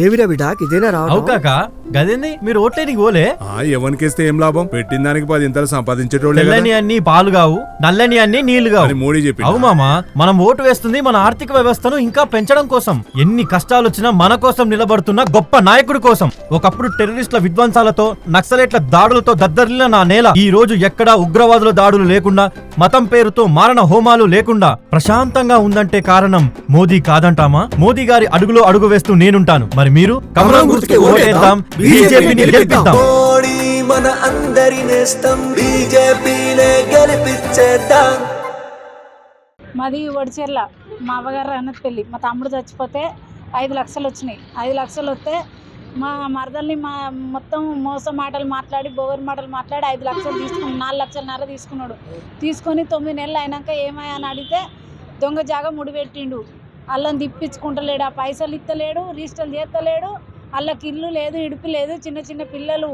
ఏవిరా బిడ్డాకి ఇదేనా రావు కాక గదేంది మీరు ఓట్లేనికి పోలే ఎవరికేస్తే ఏం లాభం? పెట్టిన దానికి 10 ఇంతలు సంపాదించేటోళ్ళే కదా. తెల్లని అన్ని పాలు కావు, నల్లని అన్ని నీళ్లు కావు. మోడీ చెప్పి అవు మామా, మనం ఓటు వేస్తుంది మన ఆర్థిక వ్యవస్థను ఇంకా పెంచడం కోసం. ఎన్ని కష్టాలు వచ్చినా మన కోసం నిలబడుతున్న గొప్ప నాయకుడి కోసం. ఒకప్పుడు టెర్రరిస్టుల విధ్వంసాలతో, నక్సలైట్ల దాడులతో దద్దరిల్లిన నా నేల ఈ రోజు ఎక్కడా ఉగ్రవాదుల దాడులు లేకుండా, మతం పేరుతో మారణ హోమాలు లేకుండా ప్రశాంతంగా ఉందంటే కారణం మోదీ కాదంటామా? మోదీ గారి అడుగులో అడుగు వేస్తూ నేనుంటాను. మరి మీరు కమలం గుర్తుకి ఓటేద్దాం, బీజేపీని గెలిపిద్దాం. మోడీ మన అందరి నేస్తం, బీజేపీనే గెలిపించేద్దాం. మాది ఒడిచెర్ల, మా అవ్వగారు అన్నది పెళ్ళి. మా తమ్ముడు చచ్చిపోతే 5 లక్షలు వచ్చినాయి. 5 లక్షలు వస్తే మా మరదల్ని మొత్తం మోసం మాటలు మాట్లాడి, బోగర్ మాటలు మాట్లాడి 5 లక్షలు తీసుకుని 4 లక్షలన్నర తీసుకున్నాడు. తీసుకొని 9 నెలలు అయినాక ఏమయ్యా అని అడిగితే దొంగ జాగా ముడిపెట్టిండు. అల్లని తిప్పించుకుంటలేడు, ఆ పైసలు ఇస్తలేడు, రిజిస్టర్లు చేస్తలేడు. వాళ్ళకి ఇల్లు లేదు, ఇడుపు లేదు, చిన్న చిన్న పిల్లలు,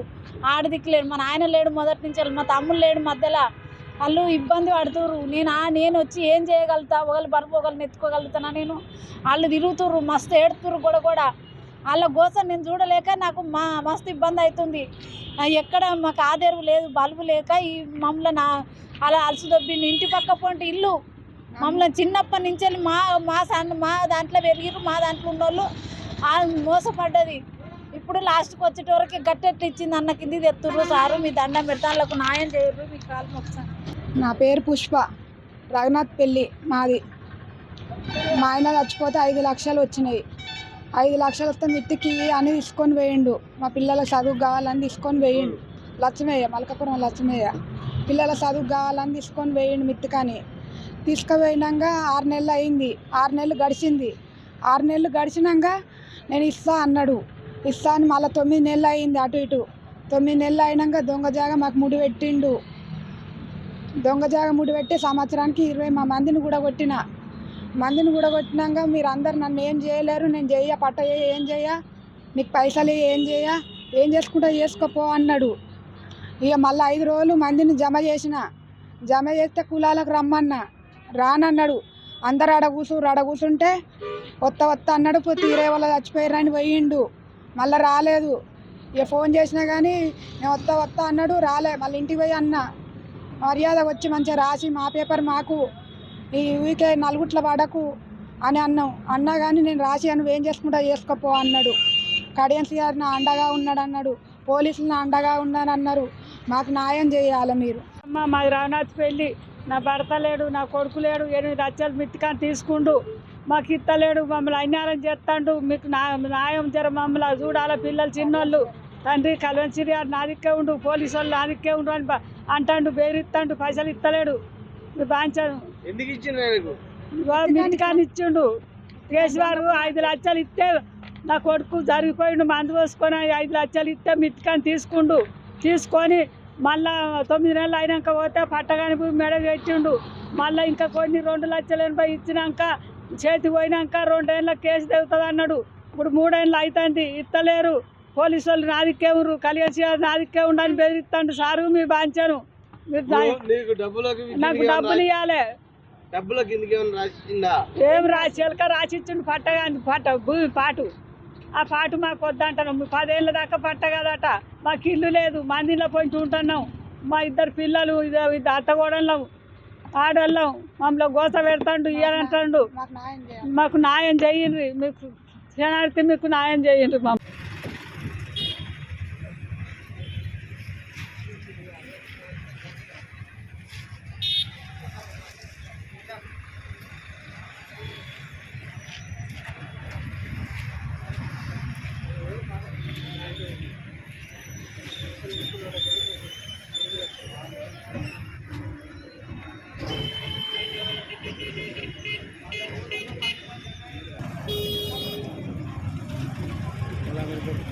ఆడదిక్కులేడు. మా నాయన లేడు మొదటి నుంచి, మా తమ్ముడు లేడు మధ్యలో. వాళ్ళు ఇబ్బంది పడుతుర్రు. నేను వచ్చి ఏం చేయగలుగుతా? ఒకళ్ళు బరువు ఒకళ్ళని ఎత్తుకోగలుగుతానా నేను? వాళ్ళు తిరుగుతుర్రు, మస్తు ఏడుతుర్రు కూడా. వాళ్ళ కోసం నేను చూడలేక నాకు మస్తు ఇబ్బంది అవుతుంది. ఎక్కడ మాకు ఆదేరు లేదు, బల్బు లేక ఈ మమ్మల్ని అలా అలసి దొబ్బిండి. ఇంటి పక్క పోంటి ఇల్లు మమ్మల్ని చిన్నప్పటి నుంచి మా దాంట్లో పెరిగిరు, మా దాంట్లో ఉన్నోళ్ళు మోసపడ్డది. ఇప్పుడు లాస్ట్కి వచ్చేటవరకు గట్టెట్లు ఇచ్చింది. అన్న కింది తెత్తుర్రు. సారు మీ దండం పెడతా, వాళ్ళకు న్యాయం చేయరు, మీ కాలు మొక్తాను. నా పేరు పుష్ప, రఘునాథ్ పెళ్ళి మాది. మా ఆయన చచ్చిపోతే 5 లక్షలు వచ్చినాయి. 5 లక్షలు వస్తే మిత్తికి అని తీసుకొని పోయిండు. మా పిల్లల చదువు కావాలని తీసుకొని పోయిండు. లక్ష్మయ్య, మలకపురం లక్ష్మయ్య పిల్లల చదువు కావాలని తీసుకొని పోయిండు మిత్తికని. తీసుకుపోయినాక 6 నెలలు అయింది. 6 నెలలు గడిచింది. 6 నెలలు గడిచినాక నేను ఇస్తా అన్నాడు. ఇస్తా అని మళ్ళీ 9 నెలలు అయింది. అటు ఇటు 9 నెలలు అయినాక దొంగ జాగా మాకు ముడి పెట్టిండు. దొంగ జాగా ముడి పెట్టి సంవత్సరానికి 20 మందిని కూడా కొట్టిన. మీరు అందరు నన్ను ఏం చేయలేరు, నేను పట్ట ఏం చేయ, నీకు పైసలు ఏం చేయ, ఏం చేసుకుంటా చేసుకోపో అన్నాడు. ఇక మళ్ళీ 5 రోజులు మందిని జమ చేస్తే కులాలకు రమ్మన్నా, రానన్నాడు. అందరు ఆడ కూర్చుంటే వత్త అన్నాడు. తీరే వాళ్ళ చచ్చిపోయారని పోయిండు. మళ్ళీ రాలేదు. ఇక ఫోన్ చేసినా కానీ నేను వత్త అన్నాడు, రాలే. మళ్ళీ ఇంటికి పోయి అన్న మర్యాద వచ్చి మంచిగా రాసి మా పేపర్ మాకు ఈ ఊరికే నలుగుట్ల పడకు అని అన్నా కానీ నేను రాసి నువ్వేం చేసుకుంటా చేసుకోపో అన్నాడు. కడియన్స్ గారు నా అండగా ఉన్నాడు అన్నాడు. పోలీసులు నా అండగా ఉన్నారన్నారు. మాకు న్యాయం చేయాలి మీరు. మాది రఘునాథ్ పెళ్ళి. నా భర్త లేడు, నా కొడుకు లేడు. 8 లక్షలు మిత్తికాని తీసుకుండు, మాకు ఇత్తలేడు, మమ్మల్ని అన్యాయం చేస్తాడు. మీకు న్యాయం జర మమ్మల్ని చూడాలి. పిల్లలు చిన్నోళ్ళు, తండ్రి కలవన్సిరి నాదిక్కే ఉండు, పోలీసు వాళ్ళు నాదిక్కే ఉండు అని అంటాడు. బేరిస్తాడు, పైసలు ఇస్తలేడు. బాంచాను మిత్తికాని ఇచ్చిండు. కేసీఆర్ 5 లక్షలు ఇస్తే నా కొడుకు జరిగిపోయిండు. మందు పోసుకొని 5 లక్షలు ఇస్తే మిత్తికాని తీసుకొని మళ్ళా 9 నెలలు అయినాక పోతే పట్టగాని మెడ పెట్టిండు. మళ్ళీ ఇంకా కొన్ని 2,80,000 ఇచ్చినాక చేతి పోయినాక 2 ఏళ్ళ కేసు తెగుతుంది అన్నాడు. ఇప్పుడు 3 ఏళ్ళు అవుతుంది, ఇస్తలేరు. పోలీసు వాళ్ళు నాదిక్కే ఉన్నారు, కలిసి నాదిక్కే ఉండని బెదిరిస్తాడు. సారు మీ బాంచాను, నాకు డబ్బులు ఇవ్వాలి. ఏం చిలక రాసిచ్చిండు పట్టగాని భూమి పాటు. ఆ పాటు మాకు వద్దంటాను. 10 ఏళ్ళ దాకా పట్ట కదట. మాకు ఇల్లు లేదు, మందిలో పోయి ఉంటున్నాం. మా 2 పిల్లలు, అత్తగోడళ్ళం, ఆడోళ్ళం. మమ్మల్ని గోస పెడతాడు, ఇయ్యాలంటాడు. మాకు న్యాయం చేయండి, మీకు క్షణానికి మీకు న్యాయం చేయండి.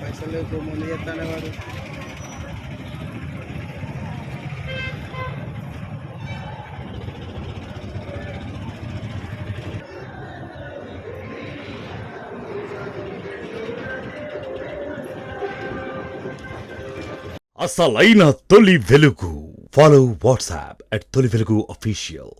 పైసలు ముందు చెప్తానే వాడు. అసలైన తొలి వెలుగు. ఫాలో వాట్సాప్ @తొలి వెలుగు official.